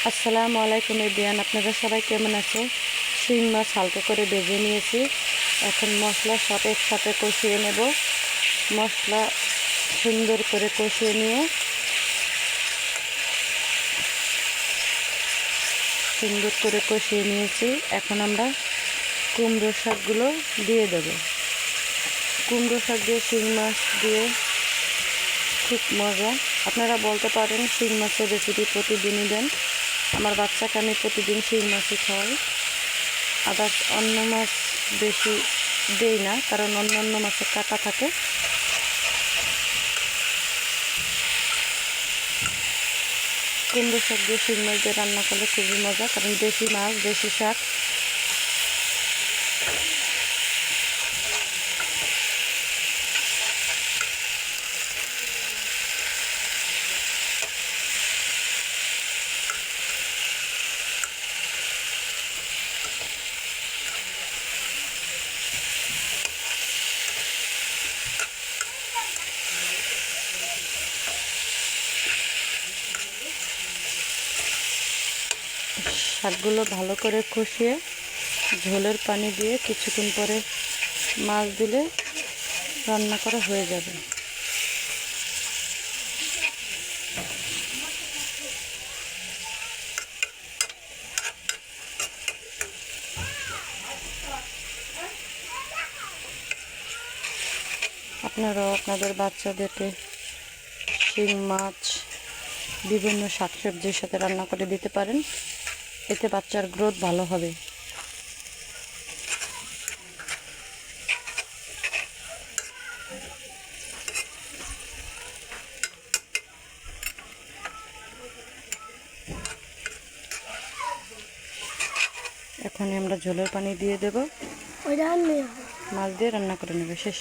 আসসালামু আলাইকুম এভরিওয়ান, আপনারা সবাই কেমন আছে? শিং মাছ হালকা করে ভেজে নিয়েছি। এখন মশলা সব একসাথে কষিয়ে নেব। মশলা সুন্দর করে কষিয়ে নিয়ে নিয়েছি। এখন আমরা কুমড়ো শাকগুলো দিয়ে দেব। কুমড়ো শাক দিয়ে শিং মাছ দিয়ে খুব মজা। আপনারা বলতে পারেন শিং মাছের রেসিপি প্রতিদিনই দেন। আমার বাচ্চাকে আমি প্রতিদিন শিং মাছই খাওয়াই। আদার্স অন্য মাছ বেশি দেই না, কারণ অন্য মাছের কাঁটা থাকে। কুমড়ো শাক দিয়ে শিং মাছ দিয়ে রান্না করলে খুবই মজা, কারণ দেশি মাছ, দেশি শাক। শাকগুলো ভালো করে কষিয়ে ঝোলের পানি দিয়ে কিছুক্ষণ পরে মাছ দিলে রান্না করা হয়ে যাবে। আপনারাও আপনাদের বাচ্চাদেরকে শিং মাছ বিভিন্ন শাকসবজির সাথে রান্না করে দিতে পারেন, এতে বাচ্চার গ্রোথ ভালো হবে। এখন আমরা ঝোলের পানি দিয়ে দেব। মাছ দিয়ে রান্না করে নেবে, শেষ।